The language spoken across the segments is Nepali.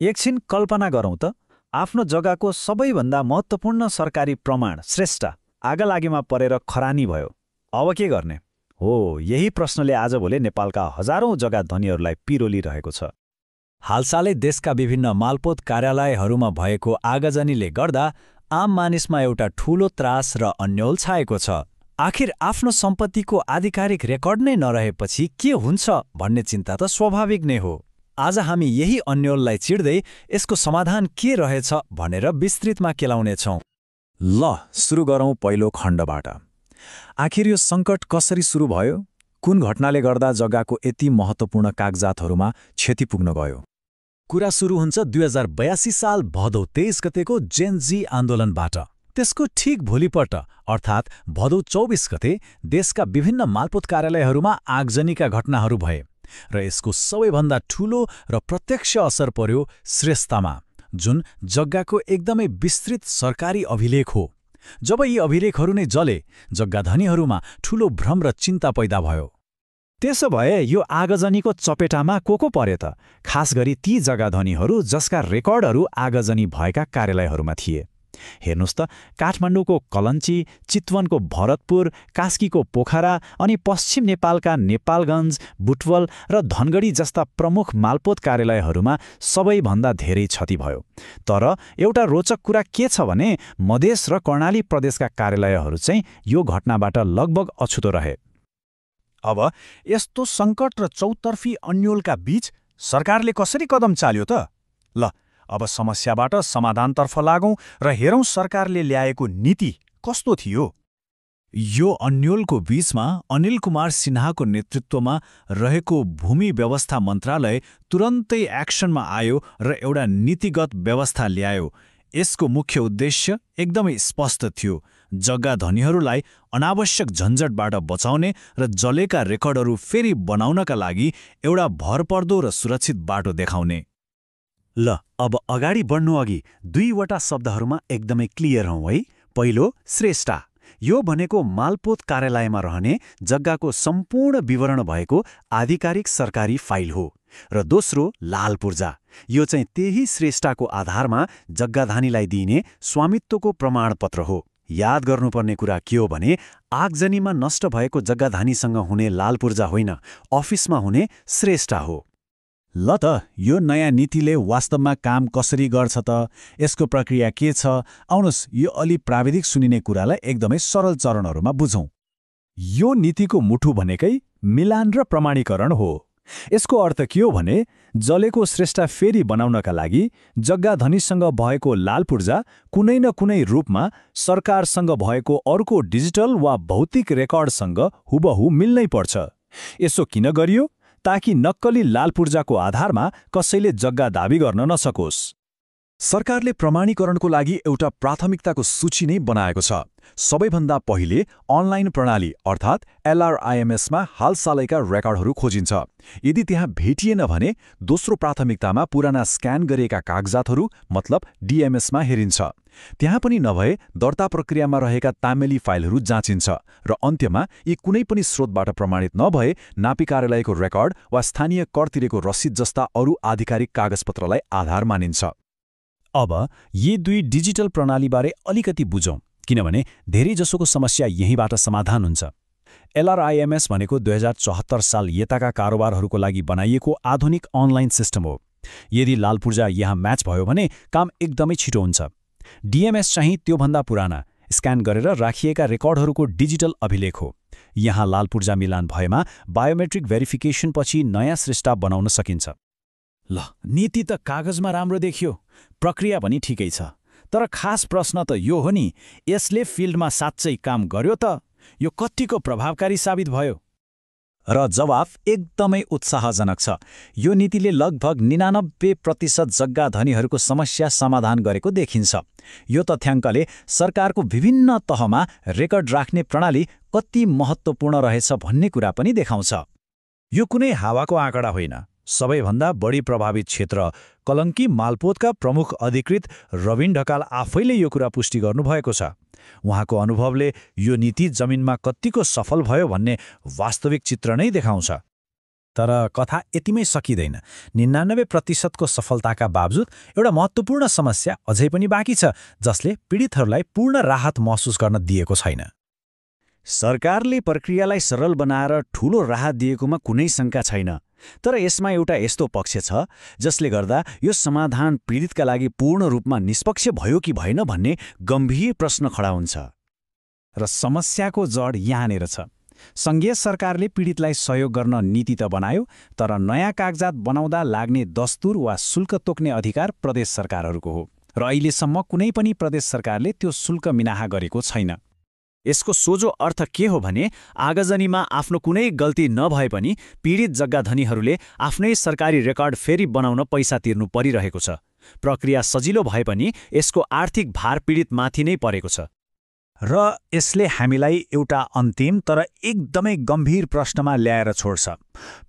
एकछिन कल्पना गरौँ त, आफ्नो जग्गाको सबैभन्दा महत्त्वपूर्ण सरकारी प्रमाण श्रेष्ठ आगलागीमा परेर खरानी भयो। अब के गर्ने? हो, यही प्रश्नले आजभोलि नेपालका हजारौं जग्गा धनीहरूलाई पिरोलिरहेको छ। हालसालै देशका विभिन्न मालपोत कार्यालयहरूमा भएको आगजनीले गर्दा आम मानिसमा एउटा ठूलो त्रास र अन्योल छाएको छ। आखिर आफ्नो सम्पत्तिको आधिकारिक रेकर्ड नै नरहेपछि के हुन्छ भन्ने चिन्ता त स्वाभाविक नै हो। आज हामी यही अन्योललाई चिर्दै यसको समाधान के रहेछ भनेर विस्तृतमा केलाउनेछौँ। ल, सुरु गरौँ पहिलो खण्डबाट। आखिर यो सङ्कट कसरी सुरु भयो? कुन घटनाले गर्दा जग्गाको यति महत्त्वपूर्ण कागजातहरूमा क्षति पुग्न गयो? कुरा सुरु हुन्छ 2082 साल भदौ 23 गतेको जेन जी आन्दोलनबाट। त्यसको ठिक भोलिपल्ट अर्थात् भदौ 24 गते देशका विभिन्न मालपोत कार्यालयहरूमा आगजनीका घटनाहरू भए र यसको सबैभन्दा ठूलो र प्रत्यक्ष असर पर्यो श्रेष्ठतामा, जुन जग्गाको एकदमै विस्तृत सरकारी अभिलेख हो। जब यी अभिलेखहरू नै जले, जग्गा धनीहरूमा ठूलो भ्रम र चिन्ता पैदा भयो। त्यसो भए यो आगजनीको चपेटामा को परे त? खास गरी ती जग्गा धनीहरू जसका रेकर्डहरू आगजनी भएका कार्यालयहरूमा थिए। हेर्नुस् त, काठमाडौँको कलञ्ची, चितवनको भरतपुर, कास्कीको पोखरा अनि पश्चिम नेपालका नेपालगञ्ज, बुटवल र धनगढी जस्ता प्रमुख मालपोत कार्यालयहरूमा सबैभन्दा धेरै क्षति भयो। तर एउटा रोचक कुरा के छ भने मधेस र कर्णाली प्रदेशका कार्यालयहरू चाहिँ यो घटनाबाट लगभग अछुतो रहे। अब यस्तो सङ्कट र चौतर्फी अन्योलका बीच सरकारले कसरी कदम चाल्यो त? ल, अब समस्याबाट समाधानतर्फ लागौँ र हेरौँ सरकारले ल्याएको नीति कस्तो थियो। यो अन्योलको बीचमा अनिल कुमार सिन्हाको नेतृत्वमा रहेको भूमि व्यवस्था मन्त्रालय तुरन्तै एक्सनमा आयो र एउटा नीतिगत व्यवस्था ल्यायो। यसको मुख्य उद्देश्य एकदमै स्पष्ट थियो, जग्गा धनीहरूलाई अनावश्यक झन्झटबाट बचाउने र जलेका रेकर्डहरू फेरि बनाउनका लागि एउटा भरपर्दो र सुरक्षित बाटो देखाउने। ल, अब अगाडि बढ्नु अघि दुईवटा शब्दहरूमा एकदमै क्लियर हौँ है। पहिलो, श्रेष्ठता। यो भनेको मालपोत कार्यालयमा रहने जग्गाको सम्पूर्ण विवरण भएको आधिकारिक सरकारी फाइल हो। र दोस्रो, लाल पूर्जा। यो चाहिँ त्यही श्रेष्ठताको आधारमा जग्गाधानीलाई दिइने स्वामित्वको प्रमाणपत्र हो। याद गर्नुपर्ने कुरा के हो भने आगजनीमा नष्ट भएको जग्गाधानीसँग हुने लाल पूर्जा होइन, अफिसमा हुने श्रेष्ठता हो। ल त, यो नयाँ नीतिले वास्तवमा काम कसरी गर्छ त? यसको प्रक्रिया के छ? आउनुहोस् यो अलि प्राविधिक सुनिने कुरालाई एकदमै सरल चरणहरूमा बुझौँ। यो नीतिको मुठु भनेकै मिलान र प्रमाणीकरण हो। यसको अर्थ के हो भने जलेको श्रेष्ठता फेरि बनाउनका लागि जग्गा धनीसँग भएको लाल पूर्जा कुनै न कुनै रूपमा सरकारसँग भएको अर्को डिजिटल वा भौतिक रेकर्डसँग हुबहु मिल्नै पर्छ। यसो किन गरियो? ताकि नक्कली लाल पूर्जाको आधारमा कसैले जग्गा दाबी गर्न नसकोस्। सरकारले प्रमाणीकरणको लागि एउटा प्राथमिकताको सूची नै बनाएको छ। सबैभन्दा पहिले अनलाइन प्रणाली अर्थात् LRIMSमा हालसालैका रेकर्डहरू खोजिन्छ। यदि त्यहाँ भेटिएन भने दोस्रो प्राथमिकतामा पुराना स्क्यान गरिएका कागजातहरू मतलब DMSमा हेरिन्छ। त्यहाँ पनि नभए दर्ता प्रक्रियामा रहेका तामेली फाइलहरू जाँचिन्छ र अन्त्यमा यी कुनै पनि स्रोतबाट प्रमाणित नभए नापी कार्यालयको रेकर्ड वा स्थानीय कर तिरेको रसिद जस्ता अरू आधिकारिक कागजपत्रलाई आधार मानिन्छ। अब यी दुई डिजिटल प्रणालीबारे अलिकति बुझौँ, किनभने धेरैजसोको समस्या यहीँबाट समाधान हुन्छ। LRIMS भनेको 2074 साल यताका कारोबारहरूको लागि बनाइएको आधुनिक अनलाइन सिस्टम हो। यदि लाल पूर्जा यहाँ म्याच भयो भने काम एकदमै छिटो हुन्छ। DMS चाहिँ त्योभन्दा पुराना, स्क्यान गरेर राखिएका रेकर्डहरूको डिजिटल अभिलेख हो। यहाँ लाल पूर्जा मिलान भएमा बायोमेट्रिक भेरिफिकेसनपछि नयाँ श्रेष्ठता बनाउन सकिन्छ। ल, नीति त कागजमा राम्रो देखियो, प्रक्रिया पनि ठिकै छ। तर खास प्रश्न त यो हो नि, यसले फिल्डमा साँच्चै काम गर्यो त? यो कतिको प्रभावकारी साबित भयो? र जवाफ एकदमै उत्साहजनक छ। यो नीतिले लगभग 99% जग्गा धनीहरूको समस्या समाधान गरेको देखिन्छ। यो तथ्याङ्कले सरकारको विभिन्न तहमा रेकर्ड राख्ने प्रणाली कति महत्त्वपूर्ण रहेछ भन्ने कुरा पनि देखाउँछ। यो कुनै हावाको आँकडा होइन। सबैभन्दा बढी प्रभावित क्षेत्र कलङ्की मालपोतका प्रमुख अधिकृत रविन ढकाल आफैले यो कुरा पुष्टि गर्नुभएको छ। उहाँको अनुभवले यो नीति जमिनमा कतिको सफल भयो भन्ने वास्तविक चित्र नै देखाउँछ। तर कथा यतिमै सकिँदैन। 99% सफलताका बावजुद एउटा महत्त्वपूर्ण समस्या अझै पनि बाँकी छ, जसले पीडितहरूलाई पूर्ण राहत महसुस गर्न दिएको छैन। सरकारले प्रक्रियालाई सरल बनाएर ठूलो राहत दिएकोमा कुनै शङ्का छैन, तर यसमा एउटा यस्तो पक्ष छ जसले गर्दा यो समाधान पीडितका लागि पूर्ण रूपमा निष्पक्ष भयो कि भएन भन्ने गम्भीर प्रश्न खडा हुन्छ। र समस्याको जड यहाँनिर छ। सङ्घीय सरकारले पीडितलाई सहयोग गर्न नीति त बनायो, तर नयाँ कागजात बनाउँदा लाग्ने दस्तुर वा शुल्क तोक्ने अधिकार प्रदेश सरकारहरूको हो, र अहिलेसम्म कुनै पनि प्रदेश सरकारले त्यो शुल्क मिनाहा गरेको छैन। यसको सोझो अर्थ के हो भने आगजनीमा आफ्नो कुनै गल्ती नभए पनि पीडित जग्गाधनीहरूले आफ्नै सरकारी रेकर्ड फेरि बनाउन पैसा तिर्नु परिरहेको छ। प्रक्रिया सजिलो भए पनि यसको आर्थिक भार पीडितमाथि नै परेको छ। र यसले हामीलाई एउटा अन्तिम तर एकदमै गम्भीर प्रश्नमा ल्याएर छोड्छ।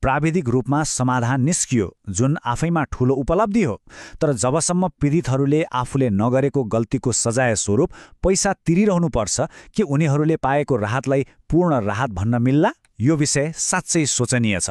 प्राविधिक रूपमा समाधान निस्कियो, जुन आफैमा ठूलो उपलब्धि हो, तर जबसम्म पीडितहरूले आफूले नगरेको गल्तीको सजाय स्वरूप पैसा तिरिरहनुपर्छ, के उनीहरूले पाएको राहतलाई पूर्ण राहत भन्न मिल्ला? यो विषय साँच्चै सोचनीय छ।